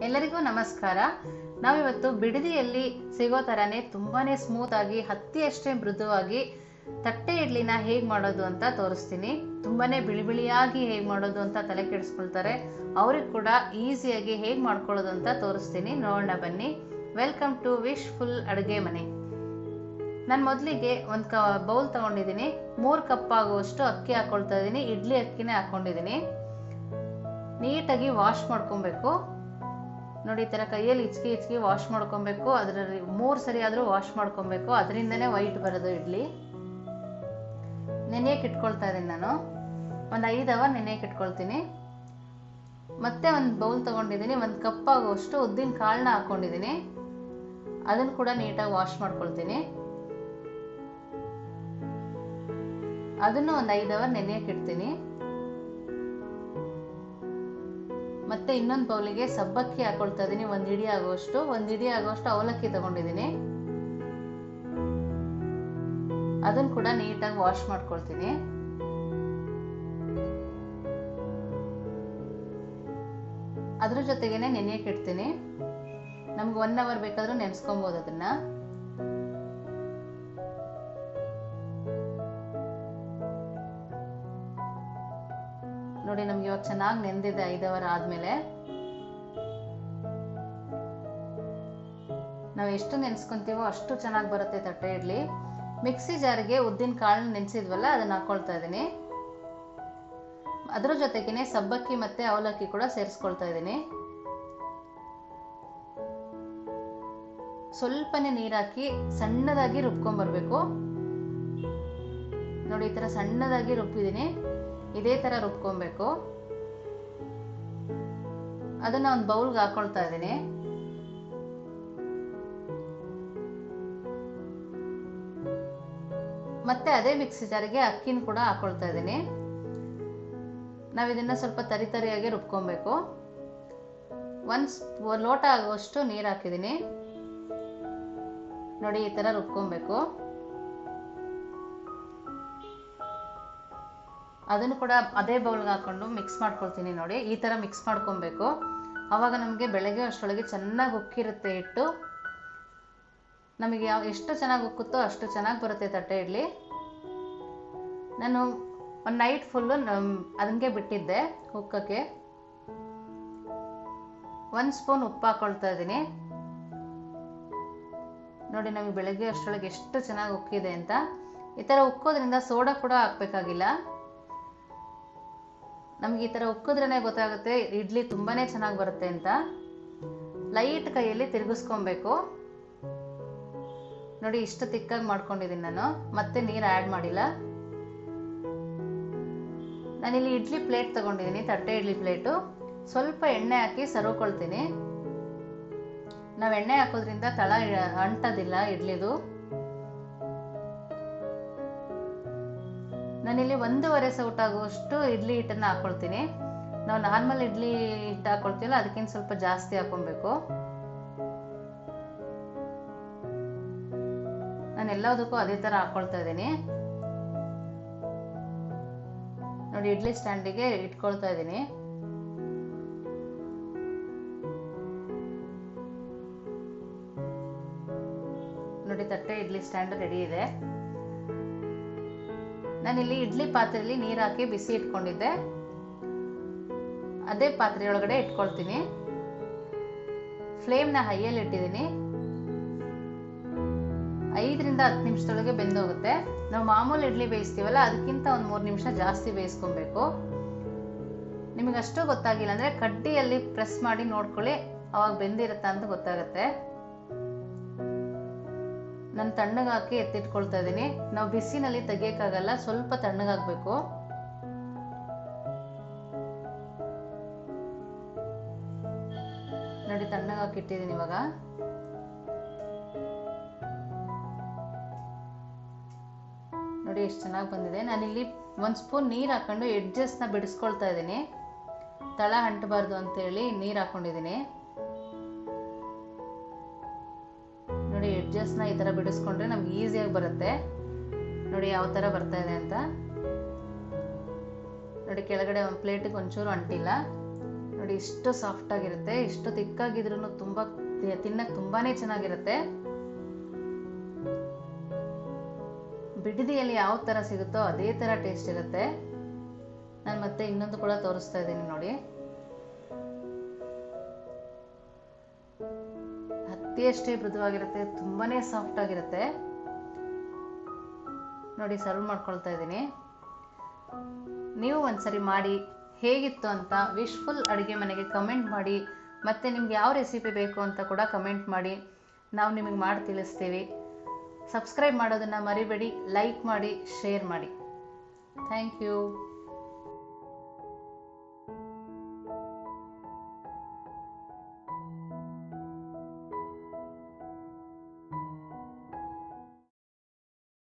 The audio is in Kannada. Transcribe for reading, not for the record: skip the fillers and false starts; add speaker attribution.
Speaker 1: ಎಲ್ಲರಿಗೂ ನಮಸ್ಕಾರ. ನಾವಿವತ್ತು ಬಿಡದಿಯಲ್ಲಿ ಸಿಗೋ ತರನೇ ತುಂಬಾನೇ ಸ್ಮೂತ್ ಆಗಿ ಹತ್ತಿಯಷ್ಟೇ ಮೃದುವಾಗಿ ತಟ್ಟೆ ಇಡ್ಲಿನ ಹೇಗೆ ಮಾಡೋದು ಅಂತ ತೋರಿಸ್ತೀನಿ. ತುಂಬಾನೇ ಬಿಳಿ ಬಿಳಿಯಾಗಿ ಹೇಗೆ ಮಾಡೋದು ಅಂತ ತಲೆ ಕೆಡಿಸ್ಕೊಳ್ತಾರೆ. ಅವ್ರಿಗೆ ಕೂಡ ಈಸಿಯಾಗಿ ಹೇಗೆ ಮಾಡ್ಕೊಳ್ಳೋದು ಅಂತ ತೋರಿಸ್ತೀನಿ, ನೋಡೋಣ ಬನ್ನಿ. ವೆಲ್ಕಮ್ ಟು ವಿಶ್ ಫುಲ್ ಅಡುಗೆ ಮನೆ. ನಾನು ಮೊದಲಿಗೆ ಒಂದು ಬೌಲ್ ತಗೊಂಡಿದ್ದೀನಿ. 3 ಕಪ್ ಆಗುವಷ್ಟು ಅಕ್ಕಿ ಹಾಕೊಳ್ತಾ ಇದ್ದೀನಿ. ಇಡ್ಲಿ ಅಕ್ಕಿನೇ ಹಾಕೊಂಡಿದ್ದೀನಿ. ನೀಟಾಗಿ ವಾಶ್ ಮಾಡ್ಕೊಬೇಕು. ನೋಡಿ, ಈ ಥರ ಕೈಯಲ್ಲಿ ಇಚ್ಕಿ ವಾಶ್ ಮಾಡ್ಕೊಬೇಕು. ಅದರಲ್ಲಿ 3 ಸರಿ ಆದರೂ ವಾಶ್ ಮಾಡ್ಕೊಬೇಕು. ಅದರಿಂದನೇ ವೈಟ್ ಬರೋದು ಇಡ್ಲಿ. ನೆನೆಯಕ್ಕೆ ಇಟ್ಕೊಳ್ತಾ ಇದ್ದೀನಿ. ನಾನು ಒಂದು 5 ಅವರ್ ನೆನೆಯಕ್ಕೆ ಇಟ್ಕೊಳ್ತೀನಿ. ಮತ್ತೆ ಒಂದು ಬೌಲ್ ತಗೊಂಡಿದ್ದೀನಿ. 1 ಕಪ್ ಆಗುವಷ್ಟು ಉದ್ದಿನ ಕಾಳನ್ನ ಹಾಕೊಂಡಿದ್ದೀನಿ. ಅದನ್ನು ಕೂಡ ನೀಟಾಗಿ ವಾಶ್ ಮಾಡ್ಕೊಳ್ತೀನಿ. ಅದನ್ನು ಒಂದು 5 ಅವರ್ ನೆನೆಯಕ್ಕೆ ಇಡ್ತೀನಿ. ಮತ್ತೆ ಇನ್ನೊಂದು ಬೌಲಿಗೆ ಸಬ್ಬಕ್ಕಿ ಹಾಕೊಳ್ತಾ ಇದ್ದೀನಿ. 1 ಹಿಡಿ ಆಗುವಷ್ಟು ಅವಲಕ್ಕಿ ತಗೊಂಡಿದ್ದೀನಿ. ಅದನ್ನು ಕೂಡ ನೀಟಾಗಿ ವಾಶ್ ಮಾಡ್ಕೊಳ್ತೀನಿ. ಅದ್ರ ಜೊತೆಗೇನೆ ನೆನೆಯಕ್ಕೆ ಇಡ್ತೀನಿ. ನಮ್ಗೆ 1 ಅವರ್ ಬೇಕಾದ್ರೂ ನೆನೆಸ್ಕೊಬಹುದು ಅದನ್ನ. ನೋಡಿ, ನಮ್ಗೆ ಇವಾಗ ಚೆನ್ನಾಗಿ ನೆಂದಿದೆ 5 ಅವರ್ ಆದ್ಮೇಲೆ. ನಾವು ಎಷ್ಟು ನೆನೆಸ್ಕೊಂತೀವೋ ಅಷ್ಟು ಚೆನ್ನಾಗಿ ಬರುತ್ತೆ ತಟ್ಟೆ ಇಡ್ಲಿ. ಮಿಕ್ಸಿ ಜಾರ್ಗೆ ಉದ್ದಿನ ಕಾಳನ್ನ ನೆನೆಸಿದ್ವಲ್ಲ, ಅದನ್ನ ಹಾಕೊಳ್ತಾ ಇದ್ದೀನಿ. ಅದ್ರ ಜೊತೆಗೇನೆ ಸಬ್ಬಕ್ಕಿ ಮತ್ತೆ ಅವಲಕ್ಕಿ ಕೂಡ ಸೇರಿಸ್ಕೊಳ್ತಾ ಇದ್ದೀನಿ. ಸ್ವಲ್ಪನೇ ನೀರು ಹಾಕಿ ಸಣ್ಣದಾಗಿ ರುಬ್ಕೊಂಡ್ಬರ್ಬೇಕು. ನೋಡಿ, ಈ ತರ ಸಣ್ಣದಾಗಿ ರುಬ್ಬಿದ್ದೀನಿ. ಇದೇ ತರ ರುಬ್ಕೊಬೇಕು. ಅದನ್ನ ಒಂದು ಬೌಲ್ಗೆ ಹಾಕೊಳ್ತಾ ಇದ್ದೀನಿ. ಮತ್ತೆ ಅದೇ ಮಿಕ್ಸಿ ಜಾರಿಗೆ ಅಕ್ಕಿನ ಕೂಡ ಹಾಕೊಳ್ತಾ ಇದ್ದೀನಿ. ನಾವು ಇದನ್ನ ಸ್ವಲ್ಪ ತರಿಯಾಗಿ ರುಬ್ಕೊಬೇಕು. 1 ಲೋಟ ಆಗುವಷ್ಟು ನೀರು ಹಾಕಿದ್ದೀನಿ. ನೋಡಿ, ಈ ತರ ರುಬ್ಕೊಬೇಕು. ಅದನ್ನು ಕೂಡ ಅದೇ ಬೌಲ್ಗೆ ಹಾಕೊಂಡು ಮಿಕ್ಸ್ ಮಾಡ್ಕೊಳ್ತೀನಿ. ನೋಡಿ, ಈ ತರ ಮಿಕ್ಸ್ ಮಾಡ್ಕೊಬೇಕು. ಆವಾಗ ನಮಗೆ ಬೆಳಗ್ಗೆ ಅಷ್ಟರೊಳಗೆ ಚೆನ್ನಾಗಿ ಉಕ್ಕಿರುತ್ತೆ ಹಿಟ್ಟು. ನಮಗೆ ಎಷ್ಟು ಚೆನ್ನಾಗಿ ಉಕ್ಕುತ್ತೋ ಅಷ್ಟು ಚೆನ್ನಾಗಿ ಬರುತ್ತೆ ತಟ್ಟೆ ಇಡ್ಲಿ. ನಾನು ಒಂದು ನೈಟ್ ಫುಲ್ಲು ಅದಕ್ಕೆ ಬಿಟ್ಟಿದ್ದೆ ಉಕ್ಕಕ್ಕೆ. 1 ಸ್ಪೂನ್ ಉಪ್ಪು ಹಾಕೊಳ್ತಾ ಇದ್ದೀನಿ. ನೋಡಿ, ನಮಗೆ ಬೆಳಗ್ಗೆ ಅಷ್ಟರೊಳಗೆ ಎಷ್ಟು ಚೆನ್ನಾಗಿ ಉಕ್ಕಿದೆ ಅಂತ. ಈ ಥರ ಉಕ್ಕೋದ್ರಿಂದ ಸೋಡಾ ಕೂಡ ಹಾಕ್ಬೇಕಾಗಿಲ್ಲ. ನಮ್ಗೆ ಈ ಥರ ಉಕ್ಕಿದ್ರೇ ಗೊತ್ತಾಗುತ್ತೆ ಇಡ್ಲಿ ತುಂಬಾನೇ ಚೆನ್ನಾಗಿ ಬರುತ್ತೆ ಅಂತ. ಲೈಟ್ ಕೈಯಲ್ಲಿ ತಿರುಗಿಸ್ಕೊಬೇಕು. ನೋಡಿ, ಇಷ್ಟು ತಿಕ್ಕಾಗಿ ಮಾಡ್ಕೊಂಡಿದ್ದೀನಿ ನಾನು. ಮತ್ತೆ ನೀರು ಆ್ಯಡ್ ಮಾಡಿಲ್ಲ. ನಾನಿಲ್ಲಿ ಇಡ್ಲಿ ಪ್ಲೇಟ್ ತಗೊಂಡಿದ್ದೀನಿ, ತಟ್ಟೆ ಇಡ್ಲಿ ಪ್ಲೇಟು. ಸ್ವಲ್ಪ ಎಣ್ಣೆ ಹಾಕಿ ಸರೋಕೊಳ್ತೀನಿ. ನಾವು ಎಣ್ಣೆ ಹಾಕೋದ್ರಿಂದ ತಳ ಅಂಟೋದಿಲ್ಲ ಇಡ್ಲಿದು. ನಾನಿಲ್ಲಿ 1.5 ಸೌಟ್ ಆಗುವಷ್ಟು ಇಡ್ಲಿ ಹಿಟ್ಟನ್ನು ಹಾಕೊಳ್ತೀನಿ. ನಾವು ನಾರ್ಮಲ್ ಇಡ್ಲಿ ಹಿಟ್ಟು ಹಾಕೊಳ್ತೀವಲ್ಲ, ಅದಕ್ಕಿಂತ ಸ್ವಲ್ಪ ಜಾಸ್ತಿ ಹಾಕೊಬೇಕು. ನಾನು ಎಲ್ಲದಕ್ಕೂ ಅದೇ ಥರ ಹಾಕೊಳ್ತಾ ಇದ್ದೀನಿ. ನೋಡಿ, ಇಡ್ಲಿ ಸ್ಟ್ಯಾಂಡಿಗೆ ಇಟ್ಕೊಳ್ತಾ ಇದ್ದೀನಿ. ನೋಡಿ, ತಟ್ಟೆ ಇಡ್ಲಿ ಸ್ಟ್ಯಾಂಡ್ ರೆಡಿ ಇದೆ. ನಾನಿಲ್ಲಿ ಇಡ್ಲಿ ಪಾತ್ರೆಯಲ್ಲಿ ನೀರು ಹಾಕಿ ಬಿಸಿ ಇಟ್ಕೊಂಡಿದ್ದೆ. ಅದೇ ಪಾತ್ರೆಯೊಳಗಡೆ ಇಟ್ಕೊಳ್ತೀನಿ. ಫ್ಲೇಮ್ನ ಹೈಯಲ್ಲಿ ಇಟ್ಟಿದ್ದೀನಿ. 5 ರಿಂದ 10 ನಿಮಿಷದೊಳಗೆ ಬೆಂದೋಗುತ್ತೆ. ನಾವು ಮಾಮೂಲಿ ಇಡ್ಲಿ ಬೇಯಿಸ್ತೀವಲ್ಲ, ಅದಕ್ಕಿಂತ ಒಂದು 3 ನಿಮಿಷ ಜಾಸ್ತಿ ಬೇಯಿಸ್ಕೊಬೇಕು. ನಿಮಗೆ ಅಷ್ಟು ಗೊತ್ತಾಗಿಲ್ಲ ಅಂದ್ರೆ ಕಡ್ಡಿಯಲ್ಲಿ ಪ್ರೆಸ್ ಮಾಡಿ ನೋಡ್ಕೊಳ್ಳಿ, ಅವಾಗ ಬೆಂದಿರುತ್ತಾ ಅಂತ ಗೊತ್ತಾಗುತ್ತೆ. ನಾನು ತಣ್ಣಗೆ ಹಾಕಿ ಎತ್ತಿಟ್ಕೊಳ್ತಾ ಇದ್ದೀನಿ. ನಾವು ಬಿಸಿನಲ್ಲಿ ತೆಗಿಯಕ್ಕಾಗಲ್ಲ, ಸ್ವಲ್ಪ ತಣ್ಣಗಾಗಬೇಕು. ನೋಡಿ, ತಣ್ಣಗೆ ಹಾಕಿ ಇಟ್ಟಿದ್ದೀನಿ ಇವಾಗ. ನೋಡಿ, ಎಷ್ಟು ಚೆನ್ನಾಗಿ ಬಂದಿದೆ. ನಾನಿಲ್ಲಿ 1 ಸ್ಪೂನ್ ನೀರು ಹಾಕೊಂಡು ಎಡ್ಜಸ್ನ ಬಿಡಿಸ್ಕೊಳ್ತಾ ಇದ್ದೀನಿ. ತಳ ಅಂಟಬಾರ್ದು ಅಂತೇಳಿ ನೀರು ಹಾಕೊಂಡಿದ್ದೀನಿ. ನೋಡಿ, ಎಡ್ಜಸ್ನ ಈ ಥರ ಬಿಡಿಸ್ಕೊಂಡ್ರೆ ನಮ್ಗೆ ಈಸಿಯಾಗಿ ಬರುತ್ತೆ. ನೋಡಿ ಯಾವ ಥರ ಬರ್ತಾ ಇದೆ ಅಂತ. ನೋಡಿ, ಕೆಳಗಡೆ ಒಂದು ಪ್ಲೇಟಿಗೆ ಒಂಚೂರು ಅಂಟಿಲ್ಲ. ನೋಡಿ, ನೋಡಿ ಇಷ್ಟು ಸಾಫ್ಟ್ ಆಗಿರುತ್ತೆ, ಇಷ್ಟು ತಿಕ್ಕಾಗಿದ್ರೂ ತುಂಬ ತಿನ್ನಕ್ಕೆ ತುಂಬಾನೇ ಚೆನ್ನಾಗಿರುತ್ತೆ. ಬಿಡದಿಯಲ್ಲಿ ಯಾವ ಥರ ಸಿಗುತ್ತೋ ಅದೇ ಥರ ಟೇಸ್ಟ್ ಇರುತ್ತೆ. ನಾನು ಮತ್ತೆ ಇನ್ನೊಂದು ಕೂಡ ತೋರಿಸ್ತಾ ಇದ್ದೀನಿ ನೋಡಿ. ಹತ್ತಿಯಷ್ಟೇ ಮೃದುವಾಗಿರುತ್ತೆ, ತುಂಬಾನೇ ಸಾಫ್ಟ್ ಆಗಿರುತ್ತೆ ನೋಡಿ. ಸರ್ವ್ ಮಾಡ್ಕೊಳ್ತಾ ಇದ್ದೀನಿ. ನೀವು ಒಂದ್ಸರಿ ಮಾಡಿ ಹೇಗಿತ್ತು ಅಂತ ವಿಶ್ಫುಲ್ ಅಡುಗೆ ಮನೆಗೆ ಕಮೆಂಟ್ ಮಾಡಿ. ಮತ್ತು ನಿಮ್ಗೆ ಯಾವ ರೆಸಿಪಿ ಬೇಕು ಅಂತ ಕೂಡ ಕಮೆಂಟ್ ಮಾಡಿ, ನಾವು ನಿಮಗೆ ಮಾಡಿ ತಿಳಿಸ್ತೀವಿ. ಸಬ್ಸ್ಕ್ರೈಬ್ ಮಾಡೋದನ್ನು ಮರಿಬೇಡಿ, ಲೈಕ್ ಮಾಡಿ, ಶೇರ್ ಮಾಡಿ. Thank you.